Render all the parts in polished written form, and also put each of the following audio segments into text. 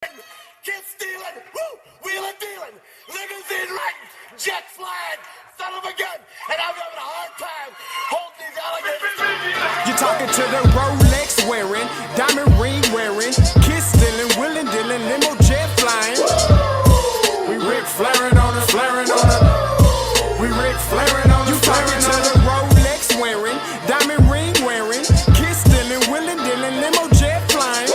Kids stealing, woo, wheeling, dealing, limousine riding, jet flying, son of a gun, and I'm having a hard time holding these alligators. You're talking to the Rolex wearing, diamond ring wearing, kiss stealing, wheeling, dealing, limo jet flying. We Rick flaring on us, flaring on us. We Rick flaring on us. You talking to the Rolex wearing, diamond ring wearing, kiss stealing, wheeling, dealing, limo jet flying.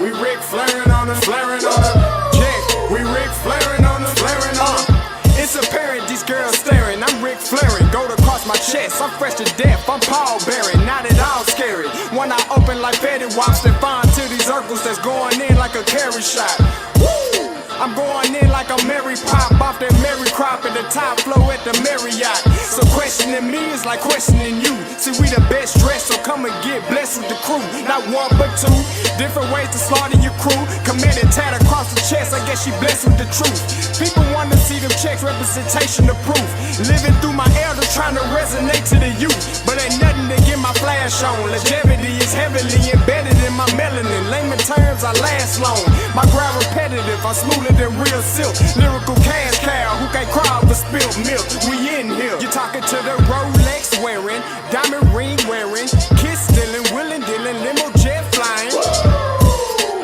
We Rick flaring on us, flaring on us. Yeah, we Rick flaring on us, flaring on us. It's apparent these girls staring. I'm Rick flaring, gold across my chest. I'm fresh to death, I'm Paul Bearing, not at all scary. One eye open like Betty Wops and find to these circles that's going in like a carry shot. Woo! I'm going in like a Mary Pop off that Mary Crop at the top flow at the Marriott. So questioning me is like questioning you. See, we the best dressed, so come and get blessed with the crew. Not one but two, different ways to slaughter your crew. Committed tat across the chest, I guess she blessed with the truth. People want to see them checks, representation of proof. Living through my elders, trying to resonate to the youth. But ain't nothing to get my flash on. Longevity is heavily embedded in my melanin. Layman terms, I last long. My grind repetitive, I'm smoother than real silk. Lyrical cash cow, who can't cry over spilled milk. We in here. You're talking to the Rolex wearing, diamond ring wearing, kiss stealing, wheeling, dealing, limo jet flying.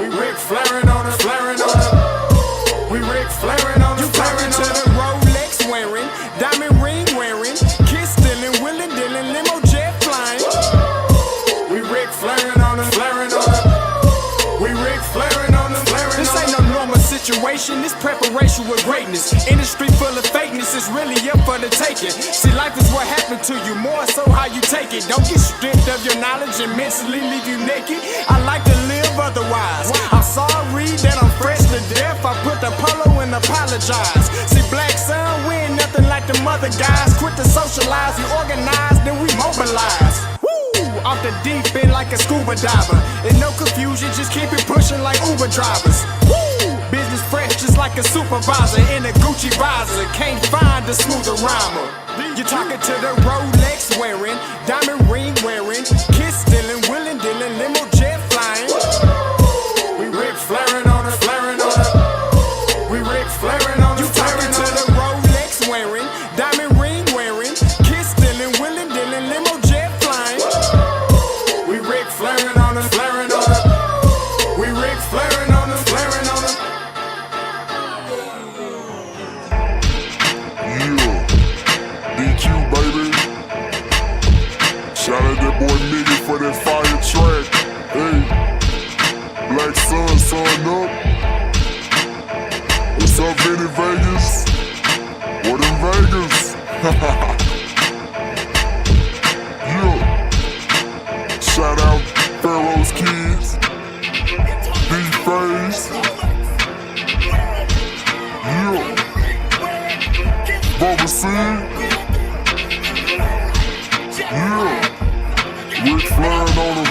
We Rick flaring on us, flaring on us. We Rick flaring on us. You talking to the Rolex wearing, diamond ring wearing, kiss stealing, wheeling, dealing, limo jet flying. We Rick flaring on us, flaring on us. We Rick flaring on us, flaring on us. This ain't no normal situation, this preparation with greatness. Industry full of fakeness, it's really up for the taking. See, life is what happened to you, more so how you take it. Don't get stripped of your knowledge and mentally leave you naked. I like to live otherwise. I'm sorry that I'm fresh to death. I put the polo and apologize. See, black son, we ain't nothing like the other guys. Quit to socialize, we organize, then we mobilize. Off the deep end like a scuba diver. And no confusion, just keep it pushing like Uber drivers. Woo! Business fresh just like a supervisor in a Gucci visor. Can't find a smoother rhymer. You're talking to the Rolex wearing, diamond ring wearing, kiss stealing, wheeling, dealing, limo jet flying. We Rick flaring on us, flaring on us. We Rick flaring on us. You talking to the Rolex wearing, diamond ring wearing, kiss stealing, wheeling, dealing, limo jet flying. We Rick flaring on us, flaring on us. We Rick flaring on us, flaring on us. Yeah, DQ baby. Shout out that boy Nigga for that fire track. Hey, Black Sun, sun up. What's up, Vinny Vegas? What in Vegas? Yeah. Shout out Pharaoh's Kids, D-Phase, yeah, Bubba C, yeah, Rick flaring on them,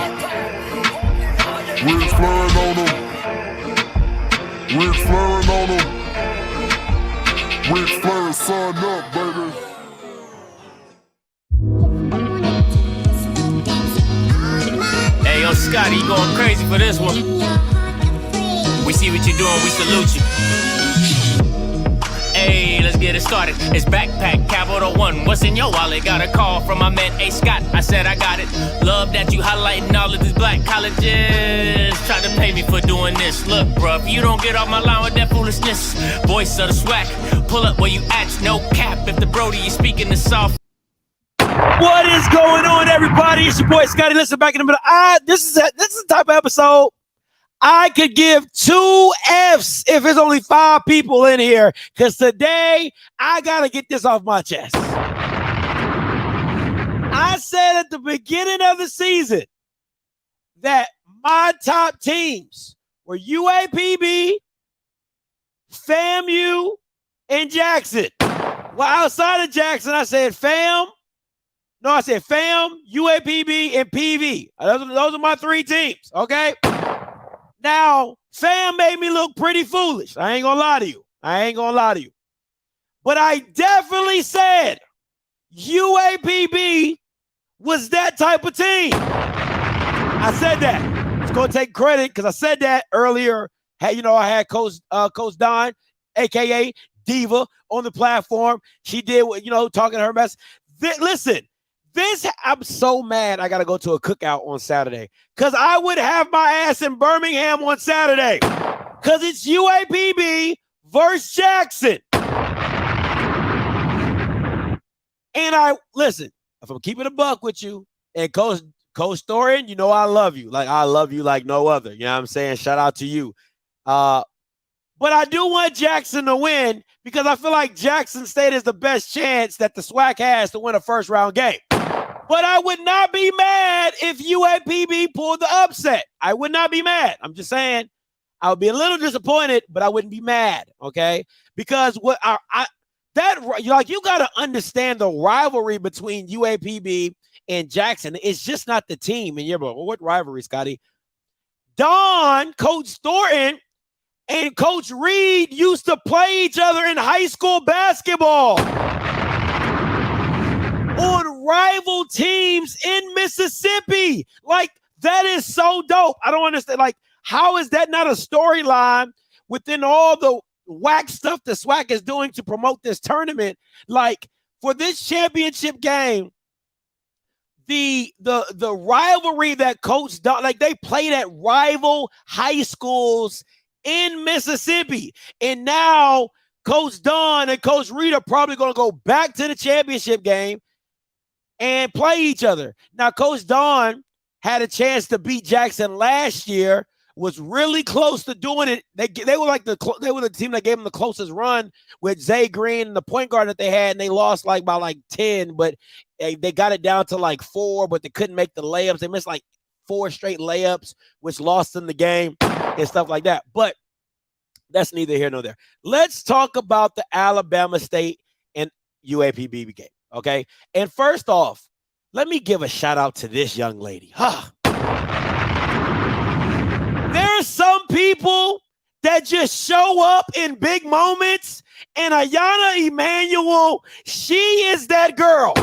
Rick flaring on them, Rick flaring on them, Rick flaring, sun up, baby. Hey, yo, Scotty, you going crazy for this one. We see what you're doing, we salute you. Hey, let's get it started. It's Backpack Capital One. What's in your wallet? Got a call from my man, A. Scott. I said I got it. Love that you highlighting all of these black colleges. Try to pay me for doing this. Look, bruh, if you don't get off my line with that foolishness, voice of the SWAC, pull up where you at, no cap. If the Brody is speaking the soft. What is going on, everybody? It's your boy Scotty. Listen, back in the middle. This is the type of episode I could give 2 F's if there's only 5 people in here, because today I gotta get this off my chest. I said at the beginning of the season that my top teams were UAPB, FAMU, and Jackson. Well, outside of Jackson, I said FAM, UAPB, and PV. Those are my 3 teams, okay? Now, FAM made me look pretty foolish. I ain't gonna lie to you. But I definitely said UAPB was that type of team. I said that. It's going to take credit because I said that earlier I had Coach Don, aka Diva, on the platform. She did what, talking to her mess. Listen, I'm so mad I got to go to a cookout on Saturday because I would have my ass in Birmingham on Saturday because it's UAPB versus Jackson. And listen, if I'm keeping a buck with you, and Coach Storian, I love you. Like, I love you like no other. You know what I'm saying? Shout out to you. But I do want Jackson to win because I feel like Jackson State is the best chance that the SWAC has to win a first-round game. But I would not be mad if UAPB pulled the upset. I would not be mad. I'm just saying I would be a little disappointed, but I wouldn't be mad, okay? Because you got to understand the rivalry between UAPB and Jackson. It's just not the team. And you're like, well, what rivalry, Scotty? Don, Coach Thornton, and Coach Reed used to play each other in high school basketball on rival teams in Mississippi. Like, that is so dope. I don't understand. Like, how is that not a storyline within all the whack stuff the SWAC is doing to promote this tournament? Like, for this championship game, the rivalry that Coach Don, like, they played at rival high schools in Mississippi, and now Coach Don and Coach Reed are probably going to go back to the championship game and play each other. Now, Coach Don had a chance to beat Jackson last year, was really close to doing it. They were the team that gave them the closest run with Zay Green and the point guard that they had, and they lost by 10, but they got it down to 4, but they couldn't make the layups. They missed 4 straight layups, which lost them the game and stuff like that. But that's neither here nor there. Let's talk about the Alabama State and UAPB game, okay? And first off, let me give a shout out to this young lady. There's some people that just show up in big moments, and Ayana Emanuel, she is that girl.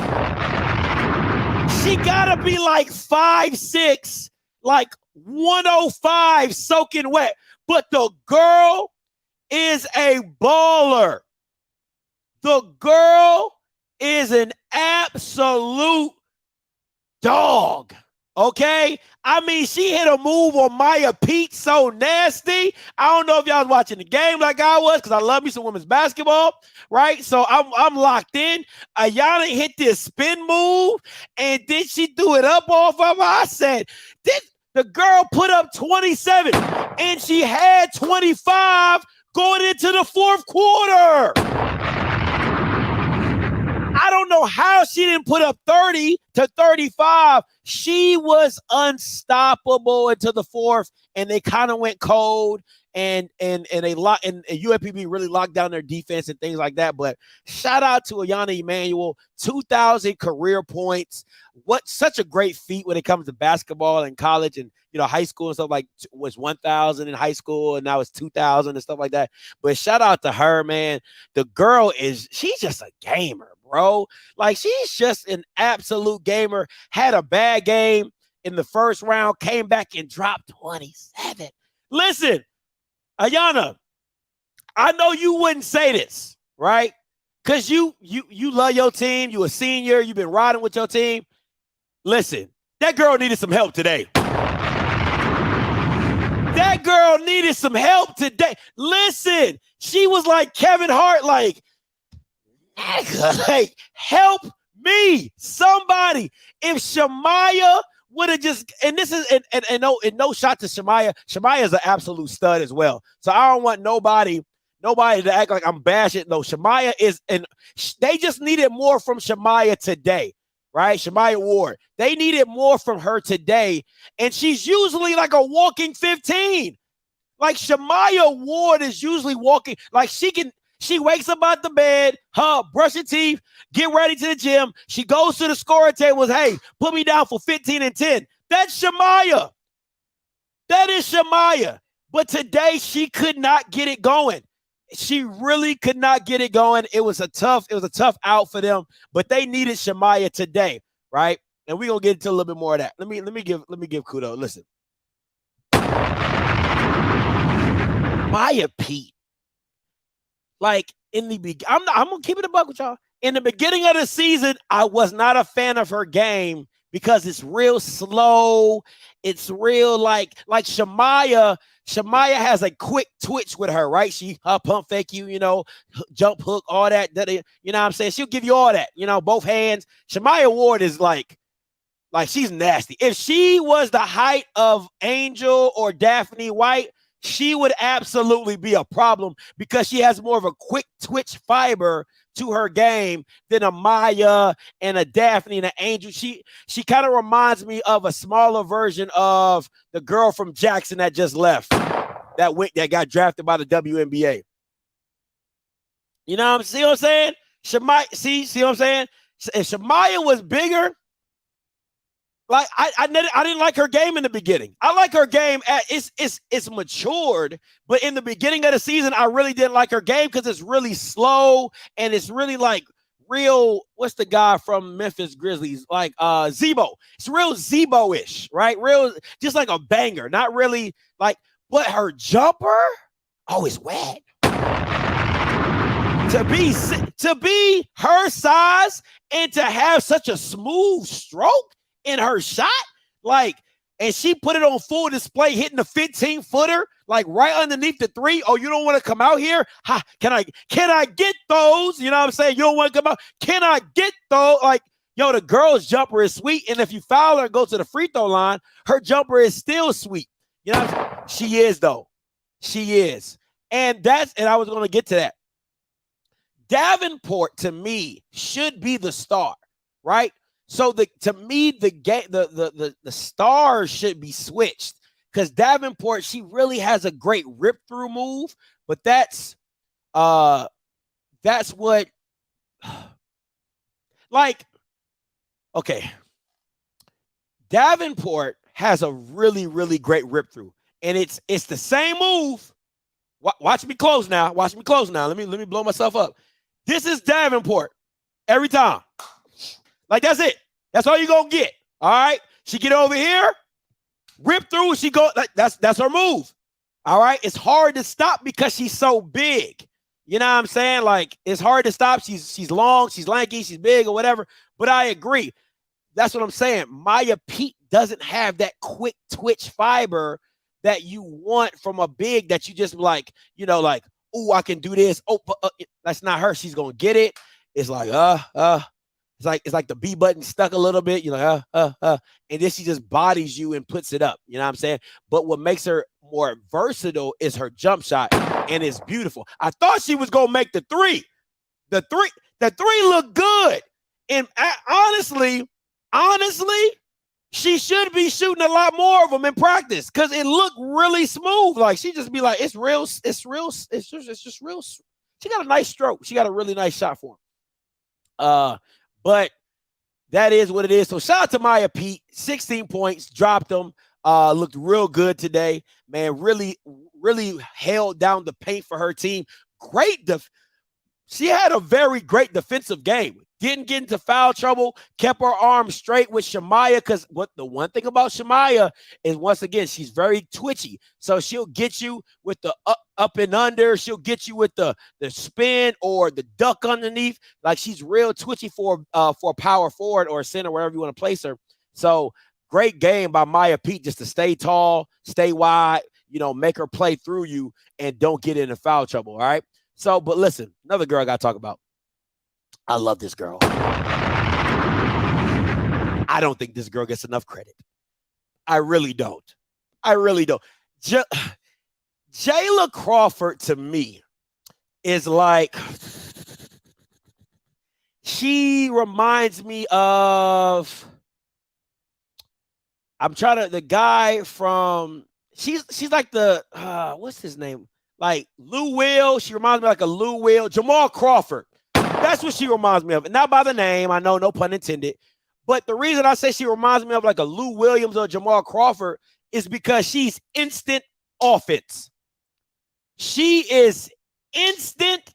She gotta be 5'6", 105, soaking wet. But the girl is a baller. The girl is an absolute dog. Okay? I mean, she hit a move on Maya Pete so nasty. I don't know if y'all was watching the game like I was, because I love me some women's basketball, right? So I'm locked in. Ayana hit this spin move, and then she threw it up off of her. I said, the girl put up 27, and she had 25 going into the fourth quarter. I don't know how she didn't put up 30 to 35. She was unstoppable until the fourth, and they kind of went cold, and UAPB really locked down their defense and things like that. But shout out to Ayana Emanuel, 2,000 career points. What such a great feat when it comes to basketball and college and high school and stuff, was 1,000 in high school, and now it's 2,000 and stuff like that. But shout out to her, man. The girl she's just a gamer, bro. She's just an absolute gamer. Had a bad game in the first round, came back and dropped 27. Listen, Ayana, I know you wouldn't say this, right? Because you love your team. You a senior. You've been riding with your team. Listen, that girl needed some help today. That girl needed some help today. Listen, she was like Kevin Hart, help me, somebody. If Shamaya would have just, and this is, and no shot to Shamaya. Shamaya is an absolute stud as well. So I don't want nobody to act like I'm bashing. No, Shamaya is, and they just needed more from Shamaya today, right? Shamaya Ward. They needed more from her today, and she's usually a walking 15. Shamaya Ward is usually walking, she wakes up out the bed, brush her teeth, get ready to the gym. She goes to the scoring table, hey, put me down for 15 and 10. That's Shamaya. That is Shamaya. But today she could not get it going. She really could not get it going. It was a tough out for them, but they needed Shamaya today, right? And we're gonna get into a little bit more of that. Let me give kudos. Listen. Maya Pete, like in the beginning, I'm gonna keep it a buck with y'all. In the beginning of the season, I was not a fan of her game because it's real slow. It's real like Shamaya. Shamaya has a quick twitch with her, right? She pump fake you, jump hook, all that. You know what I'm saying? She'll give you all that, both hands. Shamaya Ward is like she's nasty. If she was the height of Angel or Daphne White, she would absolutely be a problem because she has more of a quick twitch fiber to her game than a Maya and a Daphne and an Angel. She kind of reminds me of a smaller version of the girl from Jackson that just left, that got drafted by the WNBA. You know what I'm saying? Shamaya, see what I'm saying? If Shamaya was bigger, like I didn't like her game in the beginning. I like her game it's matured, but in the beginning of the season, I really didn't like her game because it's really slow and it's really like real. What's the guy from Memphis Grizzlies? Like Zebo. It's real Zebo-ish, right? Real, just like a banger. Not really like, but her jumper, it's wet. To be her size and to have such a smooth stroke in her shot, and she put it on full display, hitting the 15-footer, like right underneath the three. Oh, you don't want to come out here? Can I get those? You know what I'm saying? You don't want to come out. Can I get those? Like, the girl's jumper is sweet, and if you foul her and go to the free throw line, her jumper is still sweet. You know, she is though. She is, and I was going to get to that. Davenport to me should be the star, right? So to me, the stars should be switched because Davenport, she really has a great rip through move, but that's what okay. Davenport has a really, really great rip through, and it's the same move. Watch me close now. Let me blow myself up. This is Davenport every time. Like, that's it. That's all you're going to get. All right? She get over here, rip through, she go. That's her move. All right? It's hard to stop because she's so big. You know what I'm saying? Like, it's hard to stop. She's long, she's lanky, she's big or whatever. But I agree. That's what I'm saying. Maya Pete doesn't have that quick twitch fiber that you want from a big that you just like, oh, I can do this. Oh, that's not her. She's going to get it. It's like, it's like the B button stuck a little bit. You're like, and then she just bodies you and puts it up. You know what I'm saying? But what makes her more versatile is her jump shot, and it's beautiful. I thought she was gonna make the three. The three looked good, and honestly, she should be shooting a lot more of them in practice because it looked really smooth. Like she just be like, it's just real. She got a nice stroke. She got a really nice shot for him. But that is what it is. So shout out to Maya Pete, 16 points, dropped them. Looked real good today, man. Really, really held down the paint for her team. She had a very great defensive game. Didn't get into foul trouble, kept her arms straight with Shamaya, because the one thing about Shamaya is, once again, she's very twitchy. So she'll get you with the up and under. She'll get you with the spin or the duck underneath. Like, she's real twitchy for power forward or center, wherever you want to place her. So great game by Maya Pete just to stay tall, stay wide, make her play through you and don't get into foul trouble, all right? So, but listen, another girl I got to talk about. I love this girl. I don't think this girl gets enough credit. I really don't. Jayla Crawford, to me, is like, she reminds me of, the guy from, she's like the, what's his name? Like Lou Will. She reminds me like a Lou Will. Jamal Crawford. That's what she reminds me of. And not by the name. I know, no pun intended. But the reason I say she reminds me of like a Lou Williams or Jamal Crawford is because she's instant offense. She is instant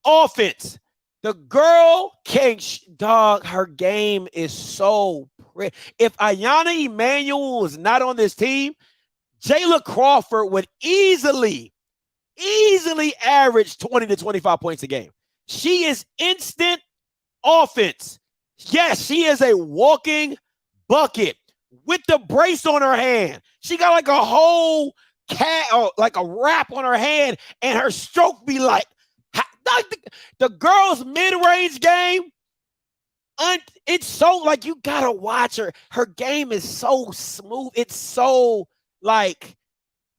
offense. The girl her game is so pretty. If Ayanna Emanuel was not on this team, Jayla Crawford would easily easily average 20 to 25 points a game. She is instant offense. Yes, she is a walking bucket with the brace on her hand. She got like a whole or like a wrap on her hand, and her stroke be like the girl's mid-range game. It's so like you gotta watch her. Her game is so smooth. It's so like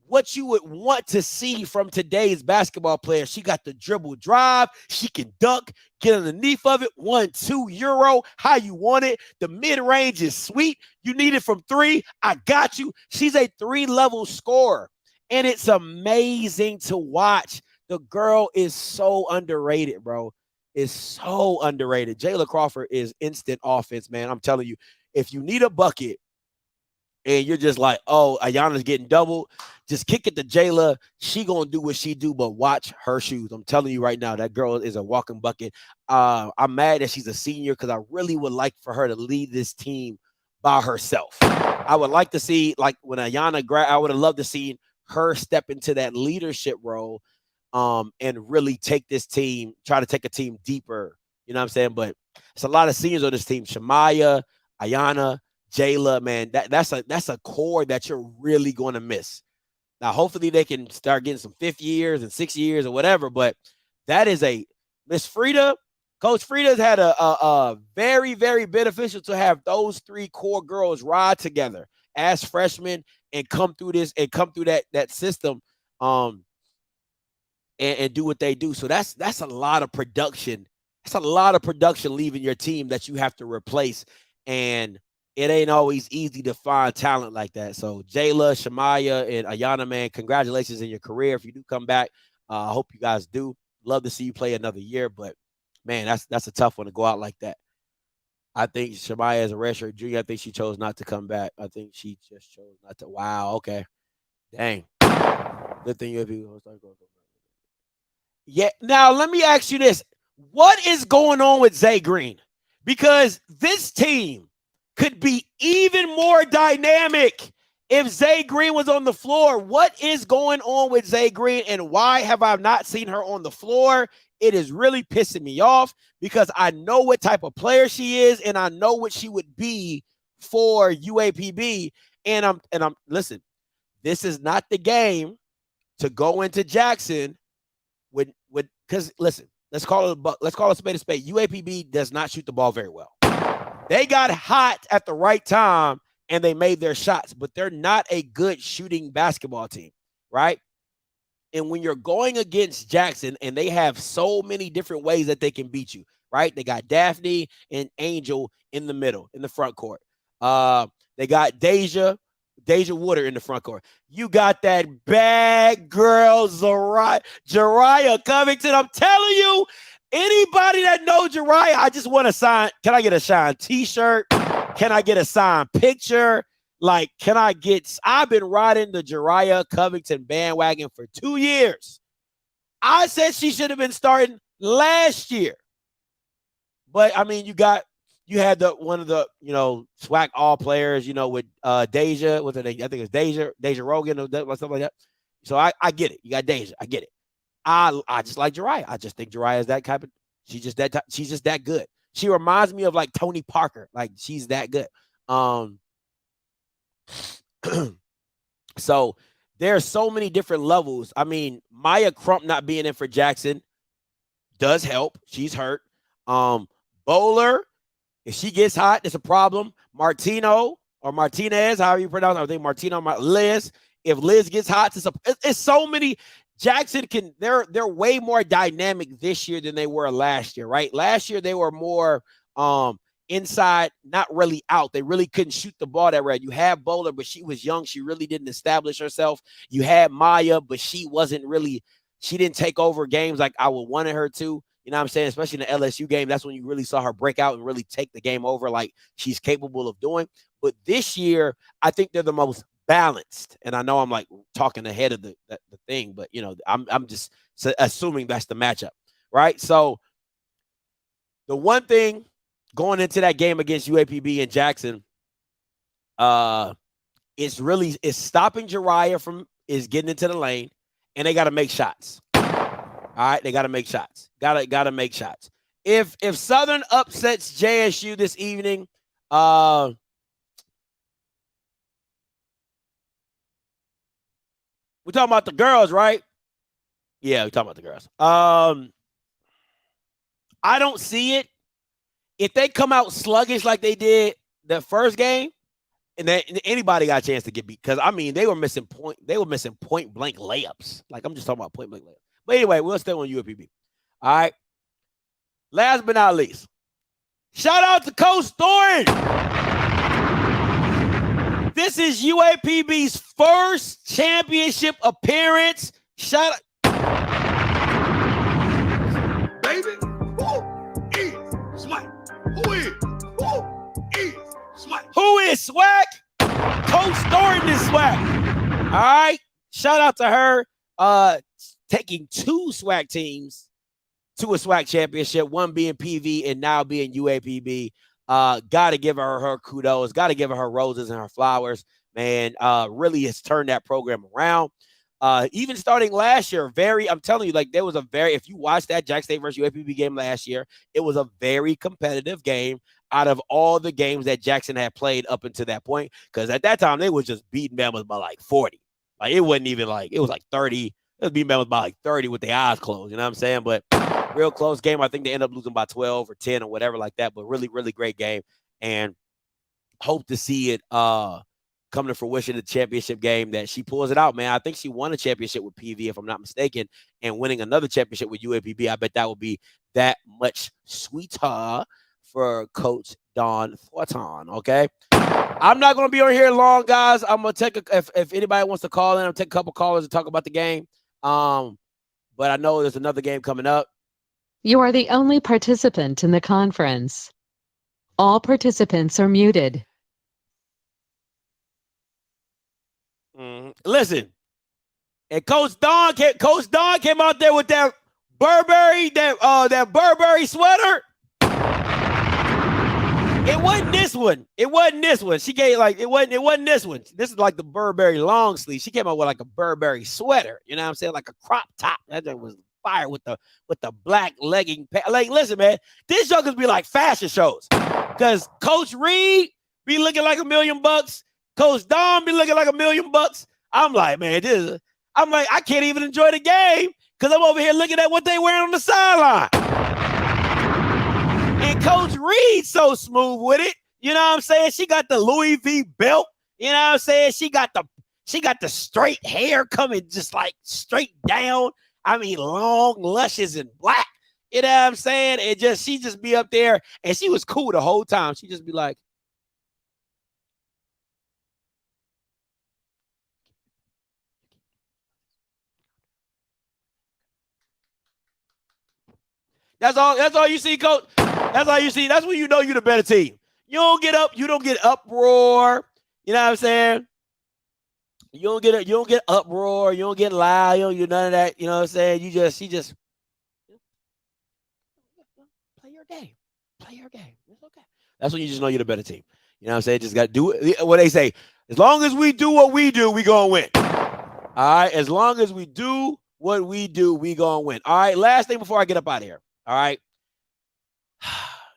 what you would want to see from today's basketball player. She got the dribble drive. She can dunk, get underneath of it. 1-2 Euro, how you want it. The mid-range is sweet. You need it from three. I got you. She's a 3-level scorer, and it's amazing to watch. The girl is so underrated, bro. Is so underrated. Jayla Crawford is instant offense, man. I'm telling you, if you need a bucket and you're just like, oh, Ayana's getting doubled, just kick it to Jayla. She gonna do what she do, but watch her shoes. I'm telling you right now, that girl is a walking bucket. I'm mad that she's a senior because I really would like for her to lead this team by herself. I would like to see, like when Ayana I would have loved to see her step into that leadership role. And really take this team, try to take a team deeper. You know what I'm saying? But it's a lot of seniors on this team. Shamaya, Ayana, Jayla, man, that's a core that you're really going to miss. Now, hopefully they can start getting some 5th years and 6 years or whatever, but that is Miss Frida, Coach Frida's had a very, very beneficial to have those 3 core girls ride together as freshmen and come through that system. And do what they do. So that's a lot of production. That's a lot of production leaving your team that you have to replace. And it ain't always easy to find talent like that. So Jayla, Shamaya, and Ayana, man, congratulations in your career. If you do come back, I hope you guys do. Love to see you play another year. But, man, that's a tough one to go out like that. I think Shamaya is a redshirt junior. I think she chose not to come back. I think she just chose not to. Wow, okay. Dang. Good thing UAPB will start going. Yeah. Now, let me ask you this. What is going on with Zay Green? Because this team could be even more dynamic if Zay Green was on the floor. What is going on with Zay Green, and why have I not seen her on the floor? It is really pissing me off because I know what type of player she is, and I know what she would be for UAPB. And I'm listen, this is not the game to go into Jackson because listen, let's call it a spade a spade. UAPB does not shoot the ball very well. They got hot at the right time and they made their shots, but they're not a good shooting basketball team, right? And when you're going against Jackson and they have so many different ways that they can beat you, right? They got Daphne and Angel in the middle, in the front court. They got Deja Wooder in the front court. You got that bad girl, Jariah Covington. I'm telling you, anybody that knows Jariah, I just want to sign. Can I get a signed t-shirt? Can I get a signed picture? Like, I've been riding the Jariah Covington bandwagon for 2 years. I said she should have been starting last year. But, I mean, you had one of the, SWAC all players, with Deja, I think it's Deja Rogan or something like that. So I get it. You got Deja. I get it. I just like Jariah. I just think Jariah is that type of, she's just that good. She reminds me of like Tony Parker. Like she's that good. So there's so many different levels. I mean, Maya Crump not being in for Jackson does help. She's hurt. Bowler, if she gets hot, it's a problem. Martino or Martinez, however you pronounce it. I think Martino, Liz. If Liz gets hot, it's so many. Jackson they're way more dynamic this year than they were last year, right? Last year they were more inside, not really out. They really couldn't shoot the ball that right. You had Bowler, but she was young. She really didn't establish herself. You had Maya, but she didn't take over games like I would wanted her to. You know what I'm saying? Especially in the LSU game, that's when you really saw her break out and really take the game over like she's capable of doing. But this year, I think they're the most balanced. And I know I'm like talking ahead of the thing, but I'm just assuming that's the matchup, right? So the one thing going into that game against UAPB and Jackson, it's stopping Jariah is getting into the lane and they got to make shots. All right, they got to make shots. Got to make shots. If Southern upsets JSU this evening, we're talking about the girls, right? Yeah, we're talking about the girls. I don't see it. If they come out sluggish like they did the first game, and anybody got a chance to get beat, because I mean they were missing point blank layups. Like I'm just talking about point blank layups. But anyway, we'll stay on UAPB. All right. Last but not least, shout out to Coach Thornton. This is UAPB's first championship appearance. Shout out. Baby, who is SWAC? Who is SWAC? Who is SWAC? Coach Thornton is SWAC. All right. Shout out to her taking 2 SWAC teams to a SWAC championship, one being PV and now being UAPB. Got to give her kudos. Got to give her roses and her flowers. Man, really has turned that program around. Even starting last year, I'm telling you, like there was if you watched that Jack State versus UAPB game last year, it was a very competitive game out of all the games that Jackson had played up until that point. Because at that time, they was just beating Bama by like 40. Like it wasn't even like, it was like 30. It was beating Bama by like 30 with their eyes closed. You know what I'm saying? But real close game. I think they ended up losing by 12 or 10 or whatever like that. But really, really great game. And hope to see it come to fruition, the championship game that she pulls it out, man. I think she won a championship with PV, if I'm not mistaken, and winning another championship with UAPB. I bet that would be that much sweeter for Coach Dawn Thornton, okay? I'm not going to be on here long, guys. I'm going to take if anybody wants to call in, I'll take a couple callers and talk about the game. But I know there's another game coming up. You are the only participant in the conference. All participants are muted. Listen, and Coach Don came out there with that Burberry sweater. It wasn't this one. She gave it wasn't this one. This is like the Burberry long sleeve. She came out with like a Burberry sweater. You know what I'm saying? Like a crop top. That thing was fire with the black legging. Like, listen, man, these jokers be like fashion shows. Because Coach Reed be looking like $1 million. Coach Don be looking like $1 million. I'm like, man, I can't even enjoy the game because I'm over here looking at what they wearing on the sideline. And Coach Reed's so smooth with it. You know what I'm saying? She got the Louis V belt. You know what I'm saying? She got the straight hair coming just like straight down. I mean, long, luscious, and black. You know what I'm saying? She just be up there, and she was cool the whole time. She just be like, That's all you see, Coach. That's all you see. That's when you know you're the better team. You don't get uproar. You know what I'm saying? You don't get uproar. You don't get loud. You don't do none of that. You know what I'm saying? She just play your game. Play your game. It's okay. That's when you just know you're the better team. You know what I'm saying? Just got to do it. What they say, as long as we do what we do, we going to win. All right? As long as we do what we do, we going to win. All right? Last thing before I get up out of here. All right.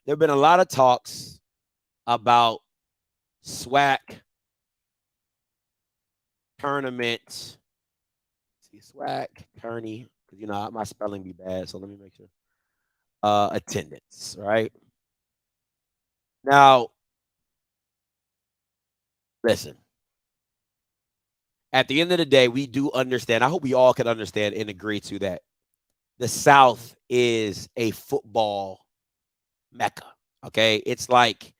There have been a lot of talks about SWAC tournament. See, SWAC, tourney, because you know my spelling be bad, so let me make sure. Attendance, right? Now, listen. At the end of the day, we do understand. I hope we all can understand and agree to that. The South is a football mecca, okay? It's like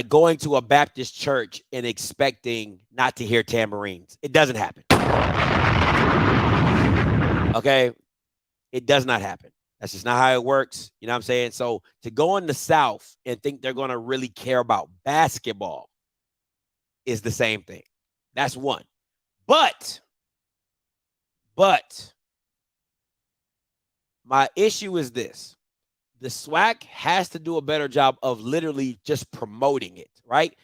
going to a Baptist church and expecting not to hear tambourines. It doesn't happen. Okay? It does not happen. That's just not how it works. You know what I'm saying? So to go in the South and think they're going to really care about basketball is the same thing. That's one. But my issue is this. The SWAC has to do a better job of literally just promoting it, right?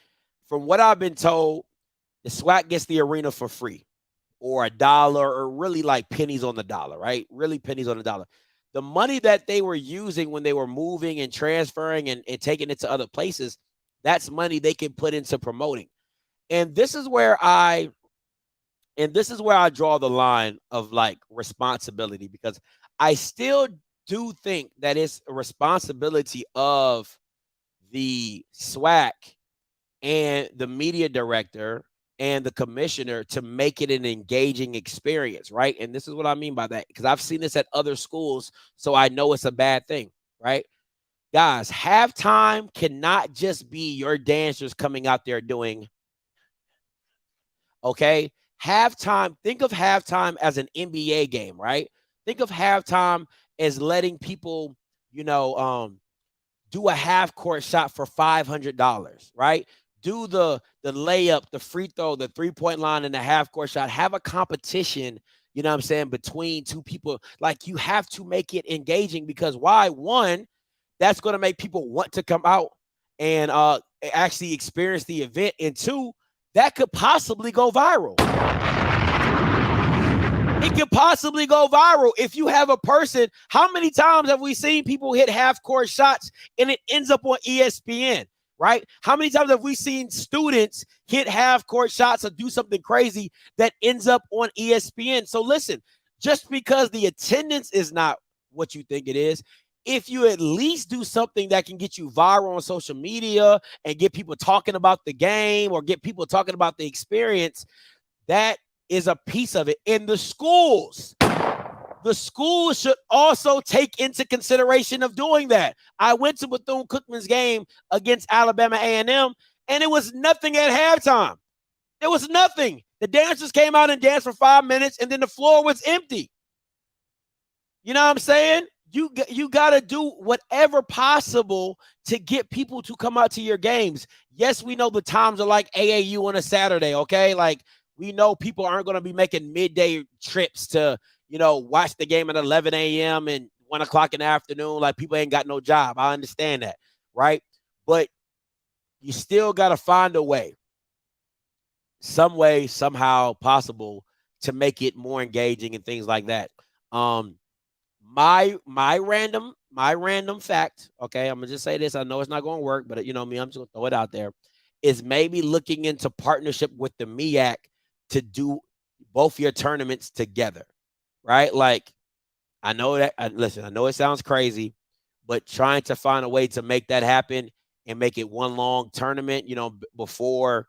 From what I've been told, the SWAC gets the arena for free. or a dollar or really like pennies on the dollar, right? Really pennies on the dollar. The money that they were using when they were moving and transferring and taking it to other places, that's money they can put into promoting. And this is where I draw the line of like responsibility, because I still do think that it's a responsibility of the SWAC and the media director and the commissioner to make it an engaging experience, right? And this is what I mean by that, because I've seen this at other schools, so I know it's a bad thing, right? Guys, halftime cannot just be your dancers coming out there doing, okay? Halftime, think of halftime as an NBA game, right? Think of halftime as letting people, do a half court shot for $500, right? Do the layup, the free throw, the 3-point line, and the half court shot. Have a competition, you know what I'm saying, between two people. Like, you have to make it engaging, because why? One, that's going to make people want to come out and actually experience the event. And two, that could possibly go viral. It could possibly go viral if you have a person. How many times have we seen people hit half-court shots and it ends up on ESPN, right? How many times have we seen students hit half-court shots or do something crazy that ends up on ESPN? So listen, just because the attendance is not what you think it is, if you at least do something that can get you viral on social media and get people talking about the game or get people talking about the experience, that is a piece of it. In the schools should also take into consideration of doing that. I went to Bethune-Cookman's game against Alabama A&M, and it was nothing at halftime. There was nothing. The dancers came out and danced for 5 minutes, and then the floor was empty. You know what I'm saying? You got to do whatever possible to get people to come out to your games. Yes, we know the times are like AAU on a Saturday, okay? Like, we know people aren't going to be making midday trips to, watch the game at 11 a.m. and 1 o'clock in the afternoon. Like, people ain't got no job. I understand that, right? But you still got to find a way, some way, somehow possible, to make it more engaging and things like that. My random fact, okay, I'm going to just say this. I know it's not going to work, but you know me, I'm just going to throw it out there, is maybe looking into partnership with the MEAC to do both your tournaments together, right? Like, I know that, I know it sounds crazy, but trying to find a way to make that happen and make it one long tournament, before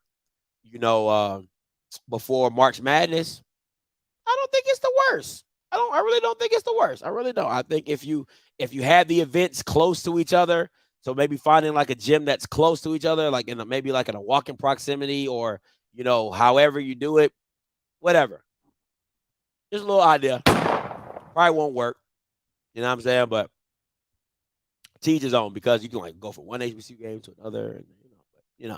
March Madness, I don't think it's the worst. I really don't think it's the worst. I really don't. I think if you have the events close to each other, so maybe finding like a gym that's close to each other, like maybe like in a walking proximity, or however you do it, whatever. Just a little idea. Probably won't work. You know what I'm saying? But teach his own, because you can like go from one HBCU game to another, and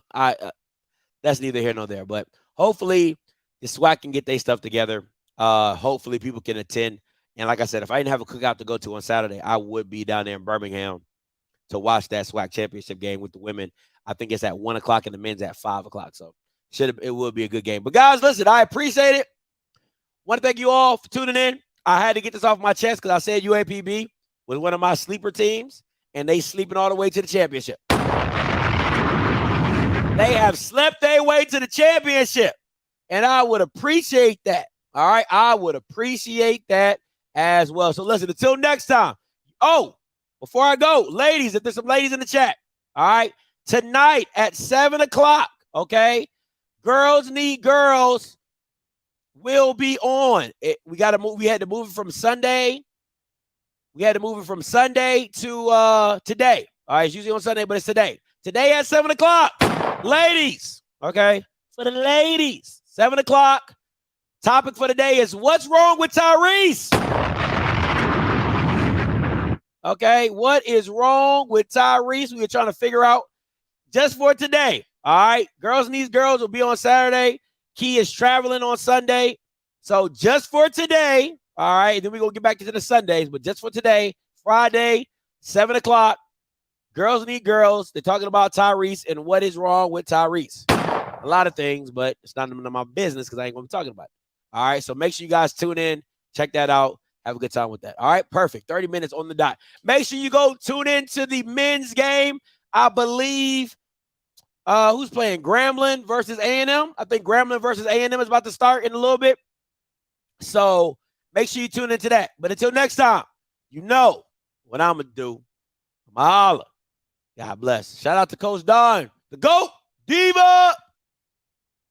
that's neither here nor there. But hopefully the SWAC can get their stuff together. Hopefully people can attend. And like I said, if I didn't have a cookout to go to on Saturday, I would be down there in Birmingham to watch that SWAC championship game with the women. I think it's at 1 o'clock and the men's at 5 o'clock. So it will be a good game. But guys, listen, I appreciate it. Want to thank you all for tuning in. I had to get this off my chest because I said UAPB was one of my sleeper teams, and they sleeping all the way to the championship. They have slept their way to the championship, and I would appreciate that. All right, I would appreciate that as well. So listen, until next time. Oh, before I go, ladies, if there's some ladies in the chat, all right, tonight at 7 o'clock, okay, Girls Need Girls will be on. We had to move it from Sunday. We had to move it from Sunday to today. All right, it's usually on Sunday, but it's today. Today at 7 o'clock, ladies, okay, for the ladies, 7 o'clock. Topic for today is what's wrong with Tyrese? Okay, what is wrong with Tyrese? We are trying to figure out just for today. All right, Girls Need Girls will be on Saturday. Key is traveling on Sunday. So just for today, all right, then we're going to get back to the Sundays, but just for today, Friday, 7 o'clock, Girls Need Girls. They're talking about Tyrese and what is wrong with Tyrese. A lot of things, but it's not none of my business because I ain't going to be talking about it. All right, so make sure you guys tune in. Check that out. Have a good time with that. All right, perfect. 30 minutes on the dot. Make sure you go tune in to the men's game. I believe who's playing? Grambling versus A&M. I think Grambling versus A&M is about to start in a little bit. So make sure you tune into that. But until next time, you know what I'm going to do. I'm holla. God bless. Shout out to Coach Don, the GOAT, Diva.